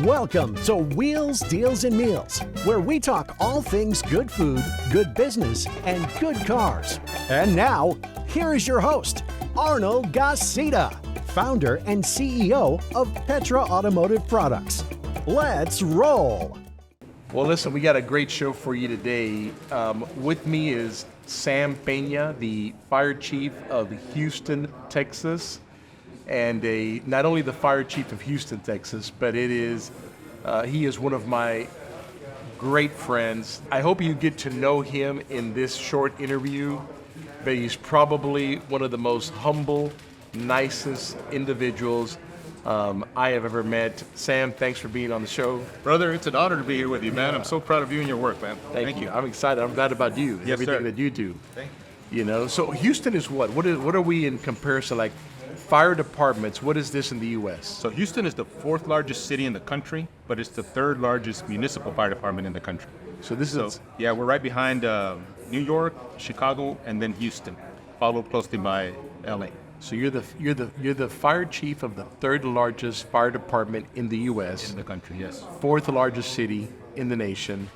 Welcome to Wheels, Deals, and Meals, where we talk all things good food, good business, and good cars. And now, here is your host, Arnold Gasita, founder and CEO of Petra Automotive Products. Let's roll. Well, listen, we got a great show for you today. With me is Sam Pena, the fire chief of Houston, Texas, and not only the fire chief of Houston, Texas, but he is one of my great friends. I hope you get to know him in this short interview, but he's probably one of the most humble, nicest individuals I have ever met. Sam, thanks for being on the show. Brother, it's an honor to be here with you, man. I'm so proud of you and your work, man. Thank you. I'm excited. I'm glad about you. Yes, everything sir. that you do. Thank You know, so Houston is what? What are we in comparison? Like fire departments, what is this in the U.S.? So Houston is the fourth largest city in the country, but it's the third largest municipal fire department in the country. So this is Yeah, we're right behind New York, Chicago, and then Houston, followed closely by L.A. so you're the fire chief of the third largest fire department in the U.S., In the country, yes. fourth largest city in the nation,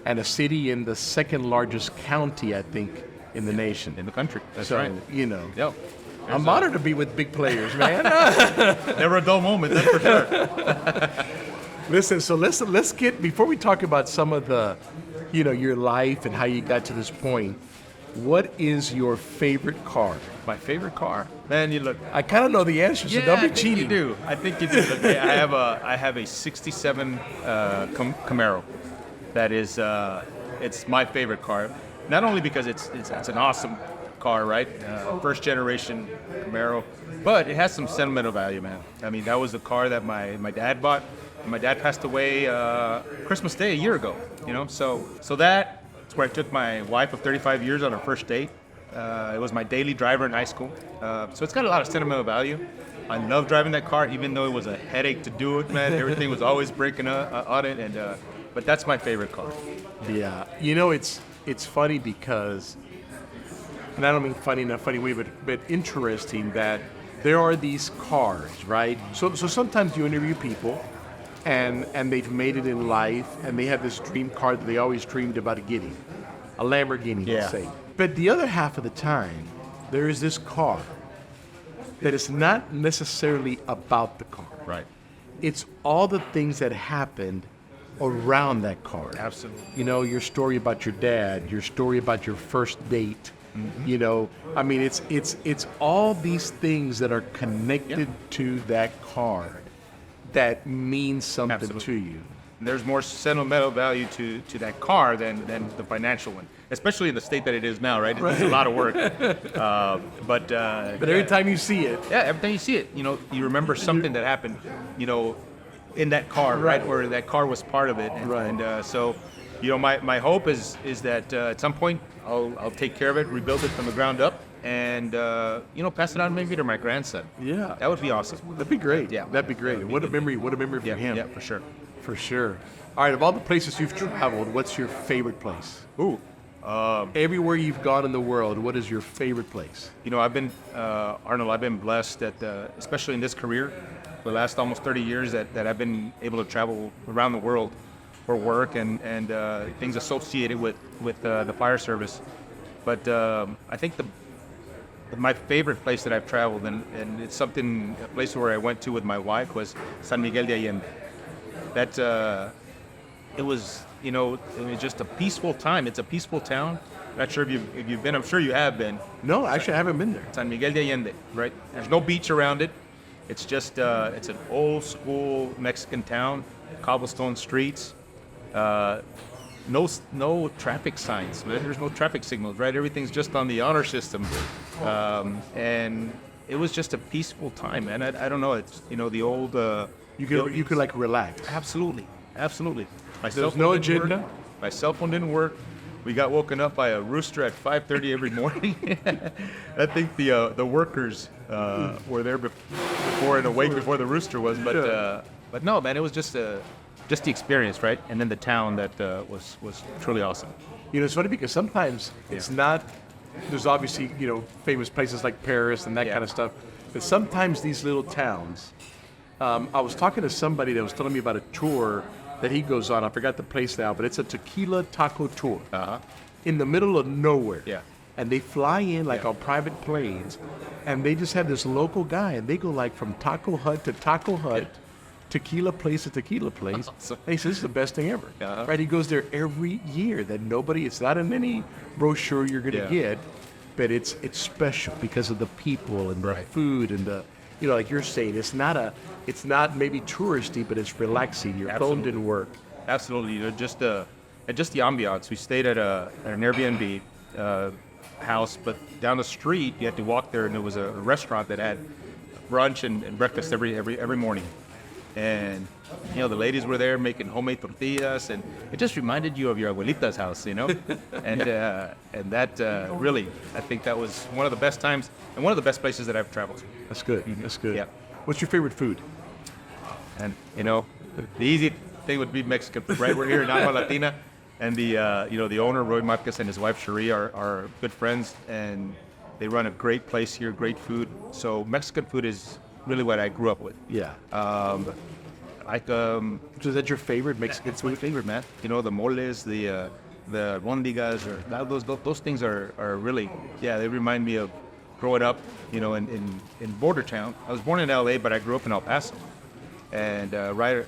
and a city in the second largest county, I think, in the nation. In the country, that's So, right. you know, Yep. I'm honored to be with big players, man. Never a dull moment, that's for sure. Listen, so let's get, before we talk about some of the, your life and how you got to this point, what is your favorite car? My favorite car? Man, you look. I kind of know the answer, so don't be cheating. I think you do. Look, I have a 67 Camaro. That is, it's my favorite car. Not only because it's an awesome car, right? First generation Camaro, but it has some sentimental value, man. I mean, that was the car that my dad bought. My dad passed away Christmas Day a year ago. So that's where I took my wife of 35 years on our first date. It was my daily driver in high school. So it's got a lot of sentimental value. I love driving that car, even though it was a headache to do it, man. Everything was always breaking on it, but that's my favorite car. Yeah, it's funny because, and I don't mean funny in a funny way, but interesting that there are these cars, right? So sometimes you interview people, and they've made it in life, and they have this dream car that they always dreamed about getting, a Lamborghini, let's say. But the other half of the time, there is this car that is not necessarily about the car. Right. It's all the things that happened around that car. Absolutely. Your story about your dad, your story about your first date. I mean, it's all these things that are connected to that car that means something Absolutely. to you. There's more sentimental value to that car than the financial one, especially in the state that it is now, right? It's a lot of work. But every time you see it, yeah, every time you see it, you remember something that happened, in that car, right? Where that car was part of it. And so, my hope is that at some point I'll take care of it, rebuild it from the ground up, and pass it on maybe to my grandson. Yeah, that would be awesome. That'd be great. Yeah, that'd be great. What a memory for him. Yeah, for sure. For sure. All right, of all the places you've traveled, what's your favorite place? Ooh. Everywhere you've gone in the world, what is your favorite place? I've been, Arnold, I've been blessed that, especially in this career, for the last almost 30 years, that I've been able to travel around the world for work and things associated with the fire service. But I think my favorite place that I've traveled, and it's a place where I went to with my wife, was San Miguel de Allende. It was just a peaceful time. It's a peaceful town. Not sure if you've been. I'm sure you have been. No, actually, I haven't been there. San Miguel de Allende, right? There's no beach around it. It's just it's an old school Mexican town, cobblestone streets. No traffic signs. There's no traffic signals, right? Everything's just on the honor system, and it was just a peaceful time. And I don't know. It's the old. You could like relax. Absolutely. There's no agenda. My cell phone didn't work. We got woken up by a rooster at 5:30 every morning. I think the workers were there before and awake before the rooster was. But no, man, it was just the experience, right? And then the town that was truly awesome. It's funny because sometimes it's not. There's obviously famous places like Paris and that kind of stuff, but sometimes these little towns I was talking to somebody that was telling me about a tour that he goes on. I forgot the place now, but it's a tequila taco tour in the middle of nowhere. Yeah. And they fly in like on private planes, and they just have this local guy, and they go like from taco hut to taco hut, tequila place to tequila place. Awesome. He says, this is the best thing ever. Uh-huh. Right? He goes there every year. That nobody, it's not in any brochure you're going to get, but it's special because of the people and the food and the, you know, like you're saying, it's not maybe touristy, but it's relaxing. Your phone didn't work. Absolutely. You know, just the ambiance. We stayed at an Airbnb house, but down the street you had to walk there, and there was a restaurant that had brunch and breakfast every morning. And you know, the ladies were there making homemade tortillas, and it just reminded you of your abuelita's house, you know. And that really, I think that was one of the best times and one of the best places that I've traveled to. That's good. That's good. Yeah. What's your favorite food? And you know, the easy thing would be Mexican food, right? We're here in Alma Latina, and the owner Roy Marquez and his wife Cherie are good friends, and they run a great place here, great food. So Mexican food is really what I grew up with. Yeah. So is that your favorite Mexican It's my favorite, man. You know, the moles, the rondigas, or those things are really, they remind me of growing up, you know, in border town. I was born in LA, but I grew up in El Paso, and right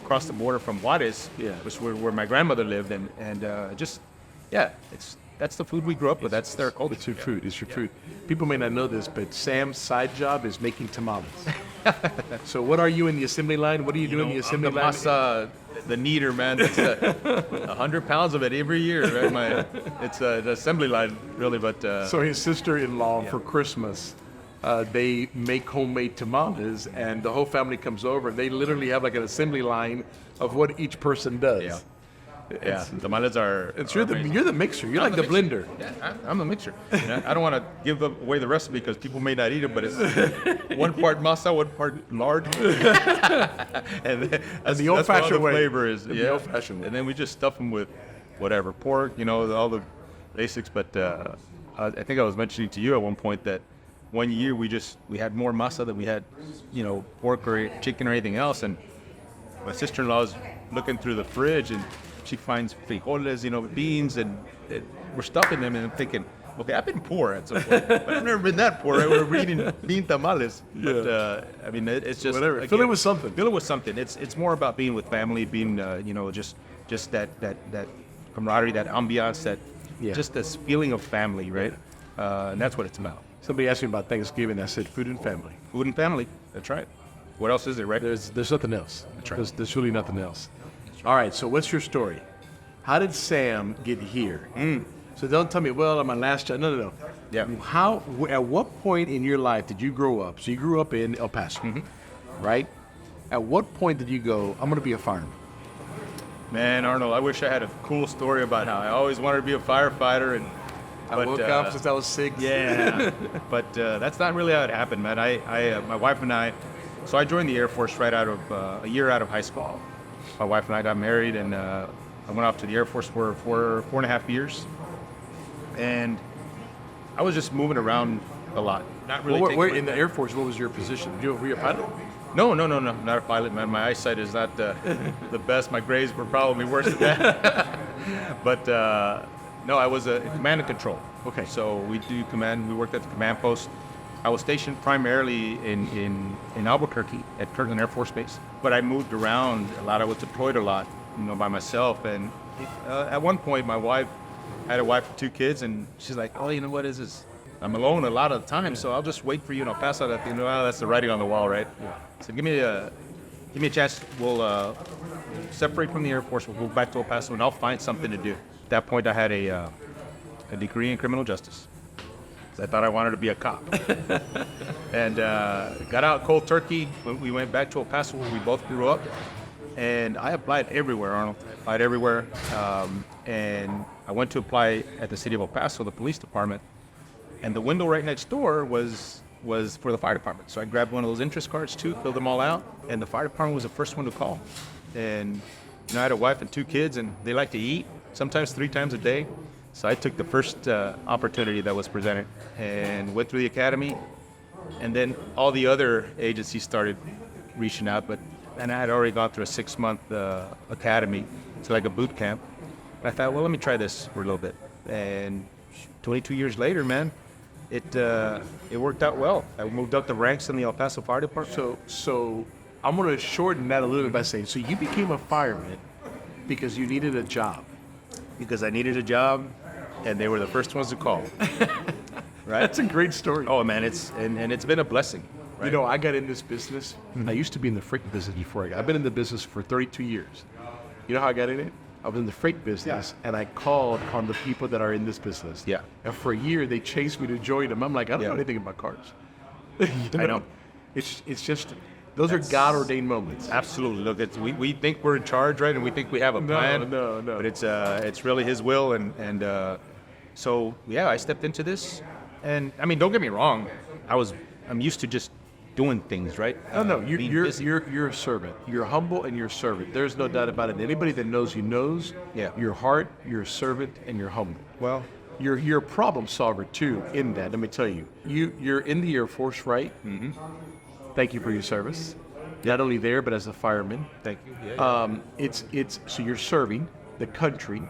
across the border from Juarez, was where my grandmother lived, and that's the food we grew up with. That's their culture. It's your food. It's your food. People may not know this, but Sam's side job is making tamales. So what are you in the assembly line? What do you do in the assembly line? The kneader, man. It's 100 pounds of it every year. Right? It's the assembly line, really. But so his sister-in-law for Christmas, they make homemade tamales, and the whole family comes over, and they literally have like an assembly line of what each person does. Yeah, tamales are. You're the mixer. You're like the blender. Yeah, I'm the mixer. You know, I don't want to give away the recipe because people may not eat it, but it's one part masa, one part lard, and the old-fashioned way. Flavor is the old-fashioned way. And then we just stuff them with whatever pork, you know, all the basics. But I think I was mentioning to you at one point that one year we had more masa than we had, you know, pork or chicken or anything else, and my sister-in-law's looking through the fridge and she finds frijoles, you know, beans, and we're stuffing them, and I'm thinking, okay, I've been poor at some point, but I've never been that poor. Right? We're eating bean tamales. But, I mean, it's just whatever. Again, fill it with something. Fill it with something. It's more about being with family, being, you know, just that camaraderie, that ambiance, just this feeling of family, right? And that's what it's about. Somebody asked me about Thanksgiving. I said food and family. Food and family. That's right. What else is there, right? There's nothing else. That's right. There's really nothing else. All right, so what's your story? How did Sam get here? So don't tell me, well, I'm my last job. No. Yeah. At what point in your life did you grow up? So you grew up in El Paso, right? At what point did you go, I'm going to be a fireman? Man, Arnold, I wish I had a cool story about how I always wanted to be a firefighter. I woke up since I was 6. Yeah, but that's not really how it happened, man. My wife and I, so I joined the Air Force right out of a year out of high school. My wife and I got married, and I went off to the Air Force for 4.5 years. And I was just moving around a lot. Not really. Where in the Air Force, what was your position? Were you a pilot? No, not a pilot, man. My eyesight is not the best. My grades were probably worse than that. But no, I was a command and control. Okay. So we do command. We worked at the command post. I was stationed primarily in Albuquerque at Kirtland Air Force Base, but I moved around a lot. I was deployed a lot, you know, by myself. And at one point, I had a wife and 2 kids, and she's like, "Oh, you know what is this? I'm alone a lot of the time, so I'll just wait for you, and I'll pass out." You know, that's the writing on the wall, right? Yeah. So give me a chance. We'll separate from the Air Force. We'll go back to El Paso, and I'll find something to do. At that point, I had a degree in criminal justice. I thought I wanted to be a cop. And got out cold turkey. We went back to El Paso where we both grew up. And I applied everywhere, Arnold. And I went to apply at the city of El Paso, the police department. And the window right next door was for the fire department. So I grabbed one of those interest cards too, filled them all out. And the fire department was the first one to call. And you know, I had a wife and 2 kids, and they like to eat, sometimes 3 times a day. So I took the first opportunity that was presented and went through the academy, and then all the other agencies started reaching out, and I had already gone through a 6-month academy, so like a boot camp. And I thought, well, let me try this for a little bit. And 22 years later, man, it worked out well. I moved up the ranks in the El Paso Fire Department. So I'm going to shorten that a little bit by saying, so you became a fireman because you needed a job. Because I needed a job, and they were the first ones to call. Right? That's a great story. Oh man, it's been a blessing. Right? You know, I got in this business. I used to be in the freight business before I've been in the business for 32 years. You know how I got in it? I was in the freight business, and I called on the people that are in this business. Yeah. And for a year, they chased me to join them. I'm like, I don't know anything about cars. I know. It's just, those are God-ordained moments. Absolutely. Look, we think we're in charge, right? And we think we have a plan. No. But it's really His will, and so yeah, I stepped into this, and I mean, don't get me wrong, I'm used to just doing things, right? No, Being you're busy. you're a servant. You're humble and you're a servant. There's no doubt about it. Anybody that knows you knows your heart, you're a servant, and you're humble. Well, You're a problem solver too. In that, let me tell you, you're in the Air Force, right? Mm-hmm. Thank you for your service. Not only there, but as a fireman. thank you. Yeah. It's so you're serving the country.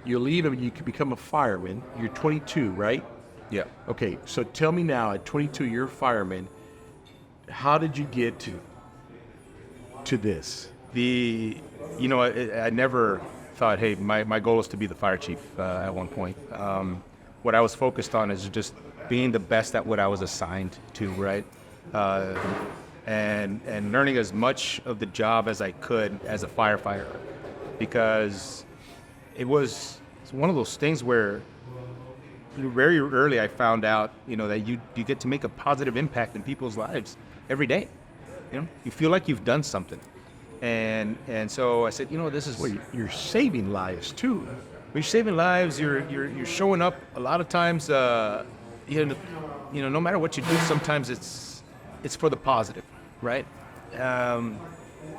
You leave and you can become a fireman. You're 22, right? Yeah. Okay, so tell me now, at 22, you're a fireman. How did you get to this? I never thought, hey, my goal is to be the fire chief at one point. What I was focused on is just being the best at what I was assigned to, right? And learning as much of the job as I could as a firefighter, because it's one of those things where very early I found out, that you get to make a positive impact in people's lives every day. You feel like you've done something, and so I said, this is. Well, you're saving lives too. When you're saving lives, you're showing up. A lot of times, no matter what you do, sometimes it's for the positive, right?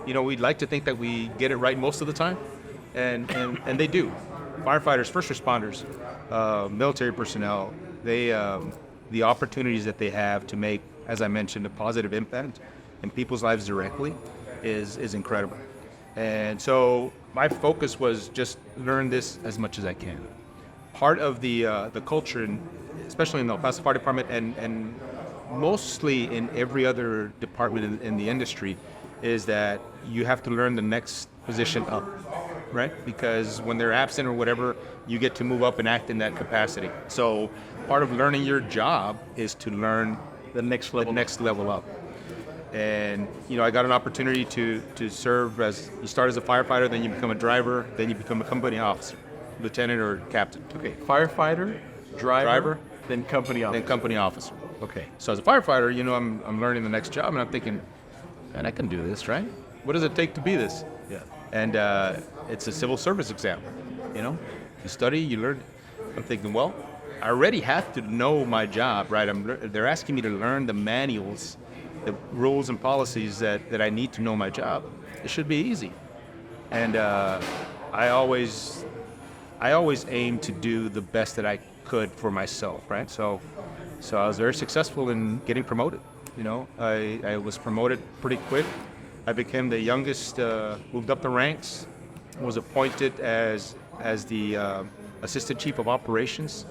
We'd like to think that we get it right most of the time, and they do. Firefighters, first responders, military personnel, the opportunities that they have to make, as I mentioned, a positive impact in people's lives directly is incredible. And so my focus was just learn this as much as I can. Part of the culture, especially in the El Paso Fire Department and mostly in every other department in the industry, is that you have to learn the next position up, right? Because when they're absent or whatever, you get to move up and act in that capacity. So part of learning your job is to learn The next level up. And I got an opportunity to serve as, you start as a firefighter, then you become a driver, then you become a company officer, lieutenant or captain. Okay, firefighter, driver, then company officer. Then company officer. Okay. So as a firefighter, I'm learning the next job, and I'm thinking, man, I can do this, right? What does it take to be this? Yeah. And it's a civil service exam. You study, you learn. I'm thinking, well, I already have to know my job, right? They're asking me to learn the manuals, the rules and policies that I need to know my job. It should be easy. And I always aim to do the best that I could for myself, right? So I was very successful in getting promoted. I was promoted pretty quick. I became the youngest, moved up the ranks, was appointed as the assistant chief of operations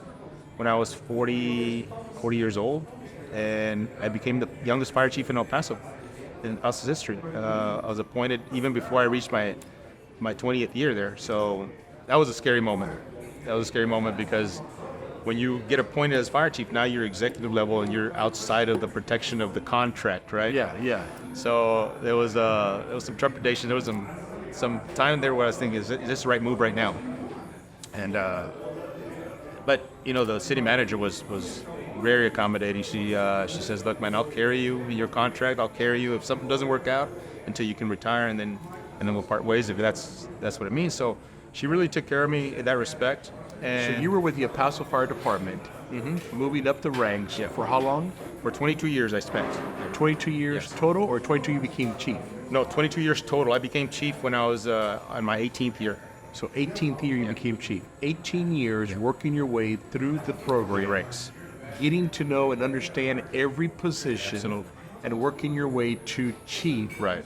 when I was 40 years old, and I became the youngest fire chief in El Paso in El Paso's history. I was appointed even before I reached my 20th year there, so that was a scary moment. That was a scary moment because when you get appointed as fire chief, now you're executive level and you're outside of the protection of the contract, right? Yeah. So there was some trepidation. There was some time there where I was thinking, is this the right move right now? And but the city manager was very accommodating. She says, look, man, I'll carry you in your contract. I'll carry you if something doesn't work out until you can retire, and then we'll part ways if that's what it means. So she really took care of me in that respect. And So you were with the Paso Fire Department, moving up the ranks for how long? for 22 years I spent. 22 years Yes. total, or 22 you became chief? No, 22 years total. I became chief when I was on my 18th year. So 18th year you became chief. 18 years working your way through the program, Ranks. getting to know and understand every position, and working your way to chief. Right.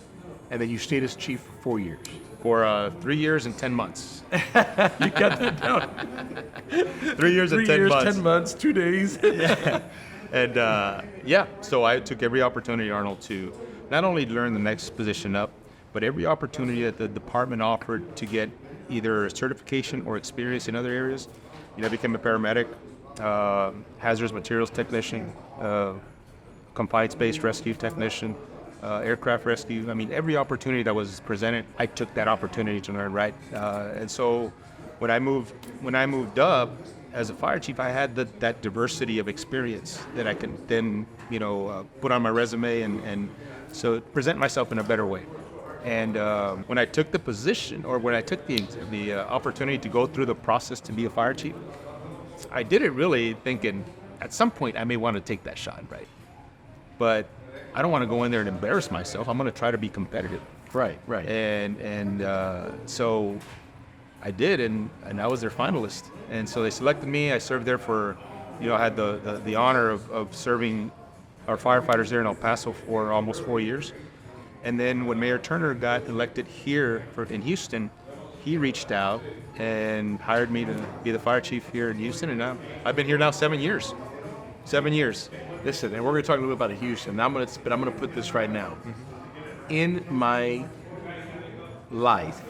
And then you stayed as chief for 4 years. For 3 years and 10 months. You got that down. 3 years and 10 years, months. 10 months, 2 days. And so I took every opportunity, Arnold, to not only learn the next position up, but every opportunity that the department offered to get either certification or experience in other areas. I became a paramedic, hazardous materials technician, confined space rescue technician, aircraft rescue. I mean, every opportunity that was presented, I took that opportunity to learn, right? And so when I moved up as a fire chief, I had that diversity of experience that I could then, put on my resume and so present myself in a better way. And when I took the position, or when I took the opportunity to go through the process to be a fire chief, I did it really thinking at some point I may want to take that shot, right? But I don't want to go in there and embarrass myself. I'm going to try to be competitive. Right. And so I did, and I was their finalist. And so they selected me. I served there for, I had the honor of serving our firefighters there in El Paso for almost 4 years. And then when Mayor Turner got elected here in Houston, he reached out and hired me to be the fire chief here in Houston. And I've been here now 7 years. 7 years. Listen, and we're going to talk a little bit about Houston. I'm going to put this right now. Mm-hmm. In my life,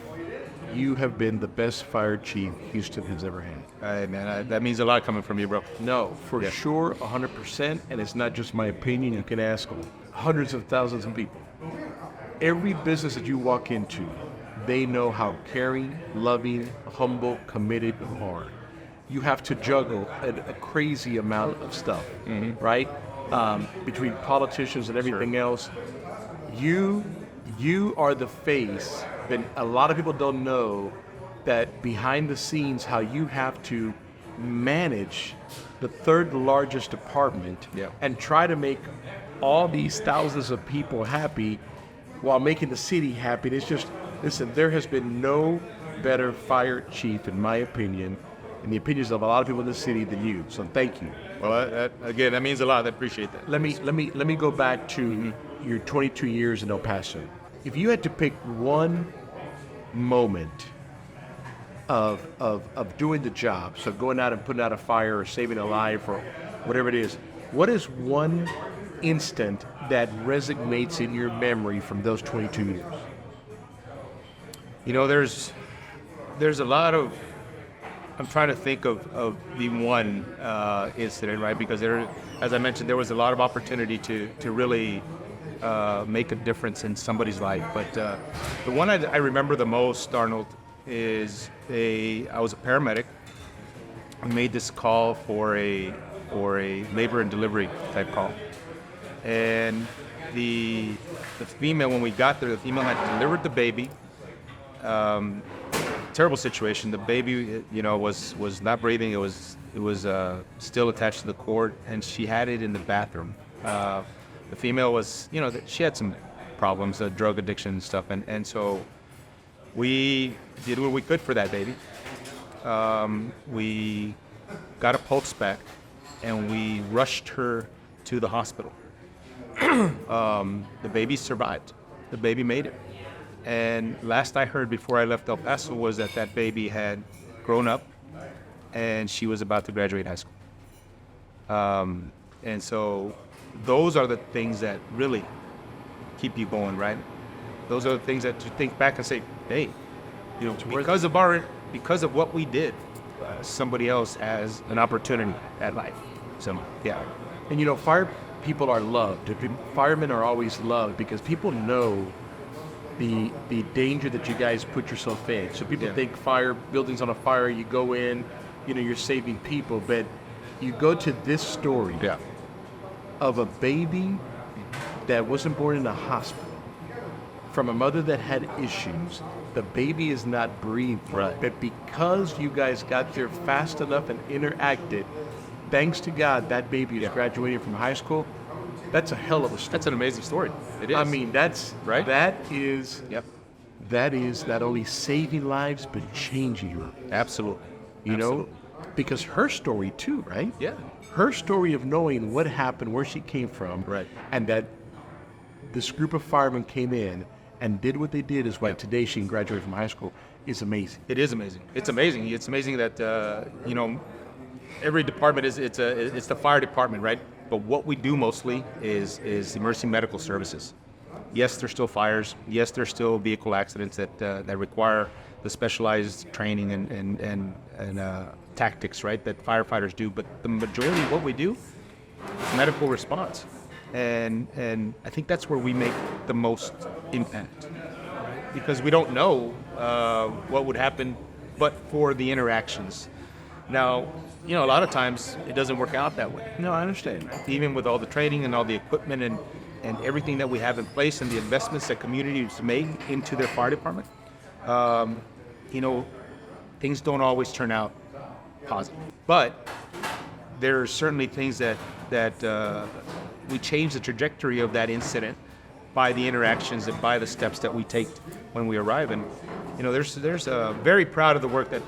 you have been the best fire chief Houston has ever had. Hey, man, that means a lot coming from you, bro. No, for sure, 100%. And it's not just my opinion. You can ask hundreds of thousands of people. Every business that you walk into, they know how caring, loving, humble, committed you are. You have to juggle a crazy amount of stuff, right? Between politicians and everything else. You are the face, but a lot of people don't know that behind the scenes how you have to manage the third largest department and try to make all these thousands of people happy while making the city happy. It's just, listen, there has been no better fire chief, in my opinion, in the opinions of a lot of people in the city than you. So thank you. Well, again, that means a lot. I appreciate that. Let me go back to your 22 years in El Paso. If you had to pick one moment of doing the job, so going out and putting out a fire or saving a life or whatever it is, what is one instant that resonates in your memory from those 22 years? There's a lot of, I'm trying to think of the one incident, right? Because there, as I mentioned, there was a lot of opportunity to really make a difference in somebody's life. But the one I remember the most, Arnold, is I was a paramedic. I made this call for a labor and delivery type call. And the female, when we got there, the female had delivered the baby. Terrible situation. The baby, was not breathing. It was still attached to the cord, and she had it in the bathroom. The female was, she had some problems, drug addiction and stuff, and so we did what we could for that baby. We got a pulse back, and we rushed her to the hospital. The baby survived. The baby made it. And last I heard before I left El Paso was that baby had grown up and she was about to graduate high school. And so those are the things that really keep you going, right? Those are the things that you think back and say, hey, because of what we did, somebody else has an opportunity at life. So, yeah. And fire people are loved. Firemen are always loved because people know the danger that you guys put yourself in. So people think fire, buildings on a fire, you go in, you're saving people, but you go to this story of a baby that wasn't born in a hospital, from a mother that had issues. The baby is not breathing, but because you guys got there fast enough and interacted, thanks to God, that baby is graduating from high school. That's a hell of a story. That's an amazing story. It is. I mean, that's right. That is not only saving lives but changing lives. Absolutely. You know, because her story too, right? Yeah. Her story of knowing what happened, where she came from, right, and that this group of firemen came in and did what they did is why today she can graduate from high school is amazing. It is amazing. It's amazing. It's amazing that every department it's the fire department, right? But what we do mostly is emergency medical services. Yes, there's still fires. Yes, there's still vehicle accidents that require the specialized training and tactics, right, that firefighters do. But the majority of what we do is medical response, and I think that's where we make the most impact, right? Because we don't know what would happen, but for the interactions. Now, a lot of times it doesn't work out that way. No, I understand. Even with all the training and all the equipment and everything that we have in place and the investments that communities make into their fire department, things don't always turn out positive. But there are certainly things that we change the trajectory of that incident by the interactions and by the steps that we take when we arrive. And there's very proud of the work that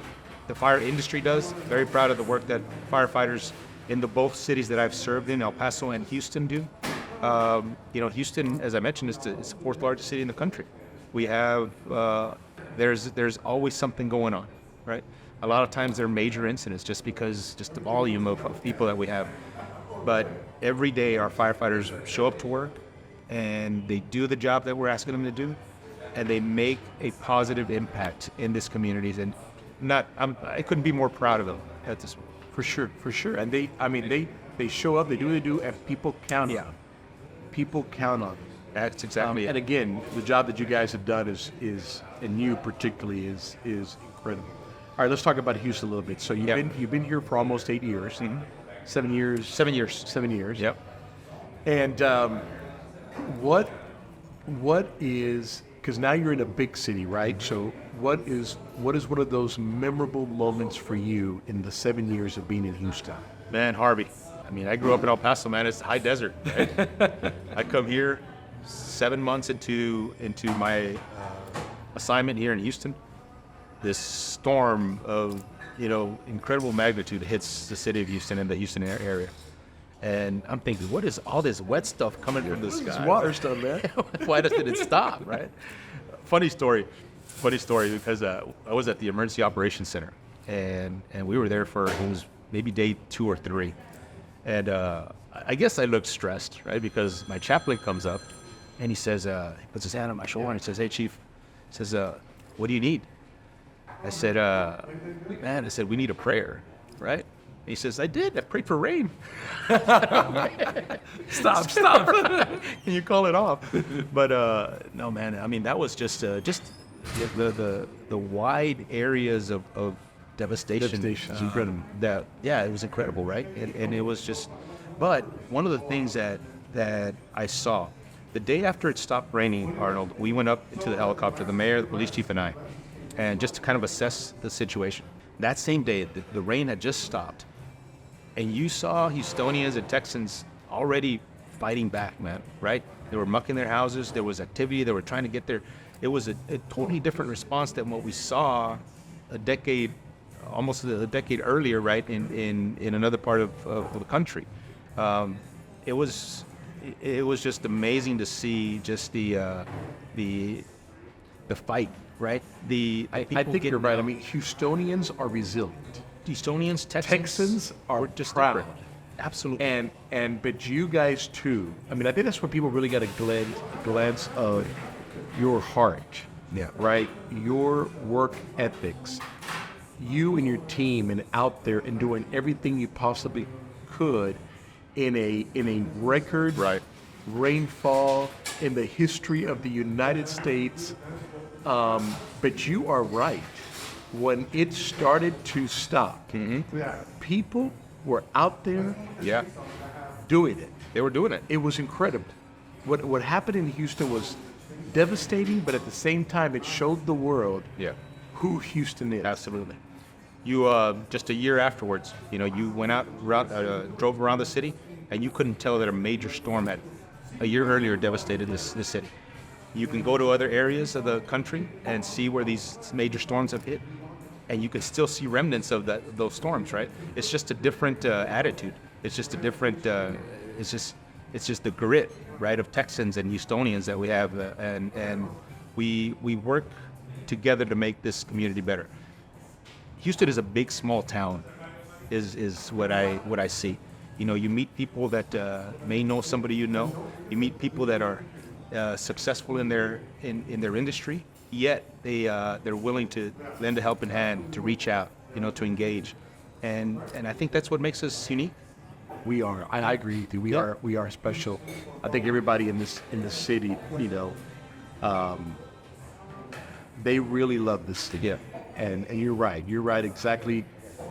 the fire industry does. Very proud of the work that firefighters in the both cities that I've served in, El Paso and Houston, do. Houston, as I mentioned, is the fourth largest city in the country. We have there's always something going on, right? A lot of times there are major incidents just the volume of people that we have. But every day our firefighters show up to work and they do the job that we're asking them to do, and they make a positive impact in these communities. And I couldn't be more proud of them at this point. For sure. And they show up, they do what they do, and people count on them. People count on them. That's exactly it. And again, the job that you guys have done is and you particularly is incredible. All right, let's talk about Houston a little bit. So you've been here for almost 8 years. Mm-hmm. 7 years. 7 years. 7 years. Yep. And what is, because now you're in a big city, right? So what is one of those memorable moments for you in the 7 years of being in Houston? Man, Harvey. I grew up in El Paso, man. It's high desert. Right? I come here 7 months into my assignment here in Houston. This storm of incredible magnitude hits the city of Houston and the Houston area. And I'm thinking, what is all this wet stuff coming from the sky? It's water stuff, man. Why doesn't it stop, right? Funny story, because I was at the Emergency Operations Center, and we were there for, it was maybe day 2 or 3. And I guess I looked stressed, right? Because my chaplain comes up, and he says, he puts his hand on my shoulder, and he says, "Hey, Chief," he says, "what do you need?" I said, we need a prayer, right? He says, I prayed for rain. Stop. Can you call it off? But no, man, that was just the wide areas of devastation. It's incredible. It was incredible, right? And it was just, but one of the things that I saw, the day after it stopped raining, Arnold, we went up into the helicopter, the mayor, the police chief, and I, and just to kind of assess the situation. That same day, the rain had just stopped, and you saw Houstonians and Texans already fighting back, man, right? They were mucking their houses, there was activity, they were trying to get there. It was a totally different response than what we saw almost a decade earlier, right, in another part of the country. It was just amazing to see just the fight, right? I think you're right. Houstonians are resilient. Houstonians, Texans are just proud. Different. Absolutely. But you guys too. I think that's where people really got a glance of your heart. Yeah. Right? Your work ethics. You and your team and out there and doing everything you possibly could in a record rainfall in the history of the United States. But you are right. When it started to stop, people were out there doing it. They were doing it. It was incredible. What happened in Houston was devastating, but at the same time, it showed the world who Houston is. Absolutely. You just a year afterwards, you went out, drove around the city, and you couldn't tell that a major storm had a year earlier devastated this city. You can go to other areas of the country and see where these major storms have hit, and you can still see remnants of those storms, right? It's just a different attitude. It's just a different. It's just the grit right, of Texans and Houstonians that we have, and we work together to make this community better. Houston is a big, small town, is what I see. You know, you meet people that may know somebody you know. You meet people that are successful in their industry, yet they're willing to lend a helping hand, to reach out, you know, to engage, and I think that's what makes us unique. We are. I agree with you. We are special. I think everybody in this city, you know, they really love this city. Yeah. And you're right. You're right. Exactly.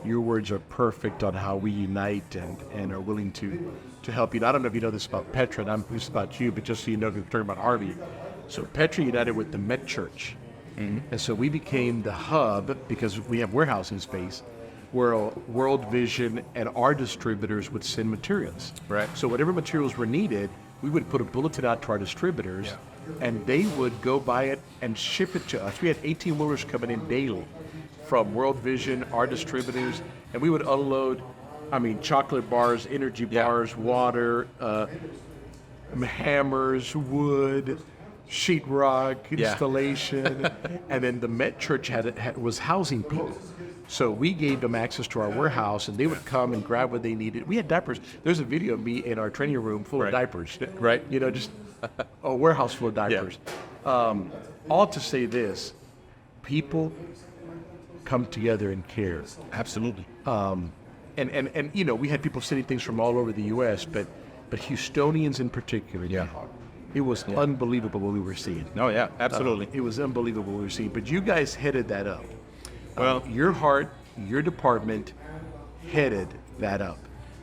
Your words are perfect on how we unite and are willing to help you. I don't know if you know this about Petra, and I'm this about you, but just so you know, we're talking about Harvey. So Petra united with the Met Church. Mm-hmm. And so we became the hub, because we have warehousing space, where World Vision and our distributors would send materials. Right. So whatever materials were needed, we would put a bulletin out to our distributors, and they would go buy it and ship it to us. We had 18 wheelers coming in daily from World Vision, our distributors, and we would unload, chocolate bars, energy bars, water, hammers, wood, sheetrock, installation, and then the Met Church was housing people. So we gave them access to our warehouse, and they would come and grab what they needed. We had diapers. There's a video of me in our training room full of diapers. Right. You know, just a warehouse full of diapers. All to say this, people come together and care. Absolutely. And you know, we had people sending things from all over the U.S., but Houstonians in particular. It was unbelievable what we were seeing. No, yeah, absolutely. It was unbelievable what we were seeing. But you guys headed that up. Well, your department headed that up,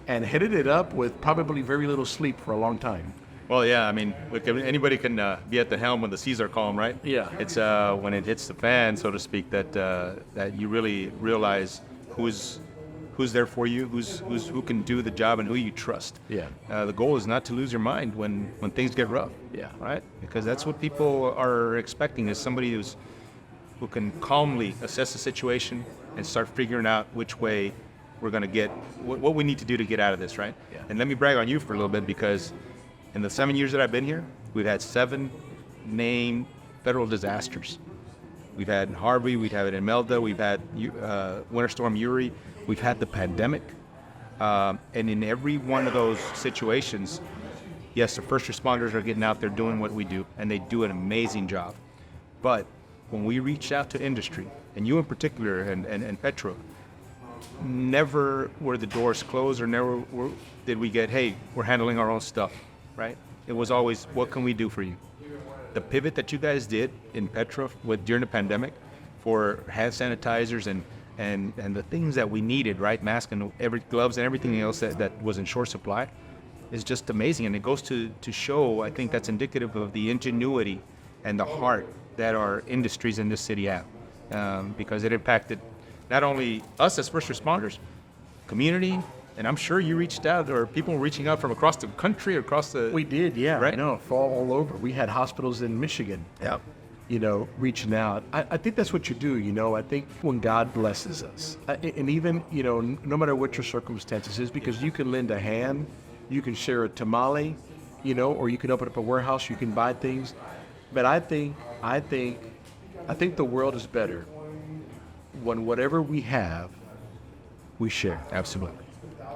and headed it up with probably very little sleep for a long time. Well, yeah, I mean, look, anybody can be at the helm when the seas are calm, right? Yeah. It's when it hits the fan, so to speak, that you really realize who's there for you, who can do the job, and who you trust. Yeah. The goal is not to lose your mind when things get rough. Yeah. Right? Because that's what people are expecting, is somebody who can calmly assess the situation and start figuring out which way we're going to get, what we need to do to get out of this, right? Yeah. And let me brag on you for a little bit, because in the 7 years that I've been here, we've had 7 named federal disasters. We've had Harvey, we've had Imelda, we've had Winter Storm Uri, we've had the pandemic. And in every one of those situations, yes, the first responders are getting out there doing what we do, and they do an amazing job. But when we reach out to industry, and you in particular, and Petra, never were the doors closed, or never did we get, hey, we're handling our own stuff, right? It was always, what can we do for you? The pivot that you guys did in Petra during the pandemic for hand sanitizers and the things that we needed, right? Masks and gloves and everything else that was in short supply is just amazing. And it goes to show, I think that's indicative of the ingenuity and the heart that our industries in this city have, because it impacted not only us as first responders, community, and I'm sure you reached out, or people were reaching out from across the country, across the... We did, yeah. Right? No, all over. We had hospitals in Michigan, you know, reaching out. I think that's what you do, you know. I think when God blesses us, and even, you know, no matter what your circumstances is, because you can lend a hand, you can share a tamale, you know, or you can open up a warehouse, you can buy things. But I think the world is better when whatever we have, we share. Absolutely.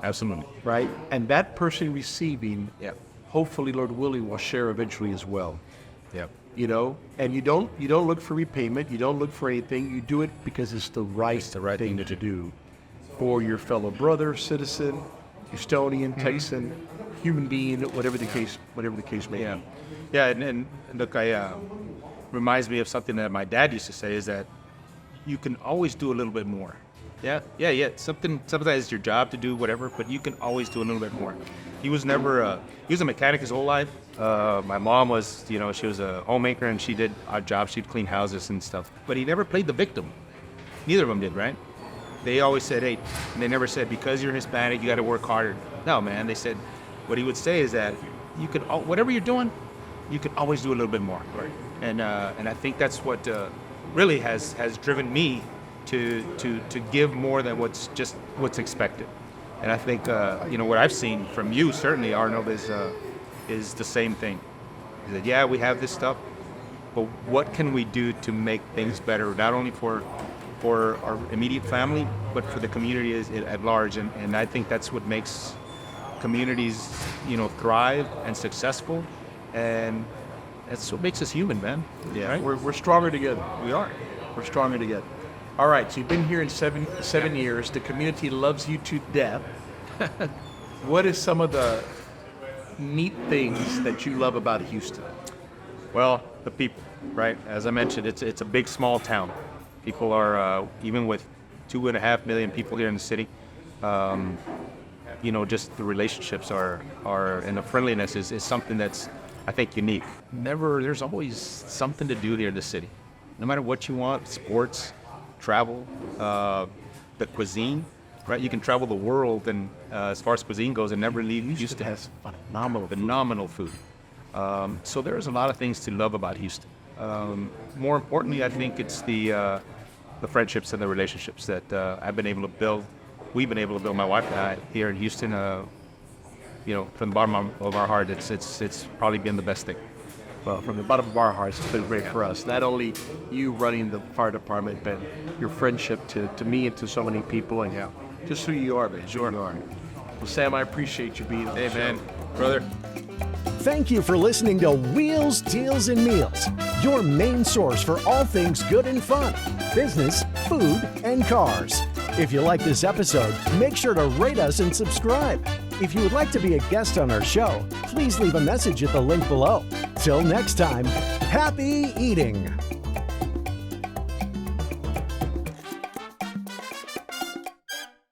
Absolutely. Right? And that person receiving, hopefully, Lord willing, will share eventually as well. Yep. You know, and you don't look for repayment. You don't look for anything. You do it because it's the right thing to do for your fellow brother, citizen, Houstonian, Texan, human being, whatever the case may be. Yeah, and look, reminds me of something that my dad used to say, is that you can always do a little bit more. Yeah. Sometimes it's your job to do whatever, but you can always do a little bit more. He was never he was a mechanic his whole life. My mom was, you know, she was a homemaker, and she did odd jobs. She'd clean houses and stuff. But he never played the victim. Neither of them did, right? They always said, hey, and they never said, because you're Hispanic, you got to work harder. No, man. They said, what he would say is that you could, whatever you're doing, you can always do a little bit more. Right. And I think that's what really has driven me to give more than what's expected. And I think you know, what I've seen from you, certainly, Arnold, is is the same thing. He said, yeah, we have this stuff, but what can we do to make things better, not only for our immediate family, but for the community at large? And I think that's what makes communities, thrive and successful, and that's what makes us human, man. Yeah, right? we're stronger together. We are. We're stronger together. All right, so you've been here in seven years. The community loves you to death. What is some of the neat things that you love about Houston? Well, the people, right? As I mentioned, it's a big, small town. People are, even with 2.5 million people here in the city, just the relationships are and the friendliness is something that's, I think, unique. There's always something to do here in the city. No matter what you want, sports, travel, the cuisine, right? You can travel the world, and as far as cuisine goes, and never leave Houston. Has Phenomenal food. So there's a lot of things to love about Houston. More importantly, I think it's the friendships and the relationships that I've been able to build. We've been able to build, my wife and I, here in Houston. From the bottom of our heart, it's probably been the best thing. Well, from the bottom of our hearts, it's been great for us. Not only you running the fire department, but your friendship to me and to so many people, and just who you are, man. Sure. Who you are. Well, Sam, I appreciate you being on the show. Hey, man, brother. Thank you for listening to Wheels, Deals, and Meals, your main source for all things good and fun, business, food, and cars. If you like this episode, make sure to rate us and subscribe. If you would like to be a guest on our show, please leave a message at the link below. Till next time, happy eating.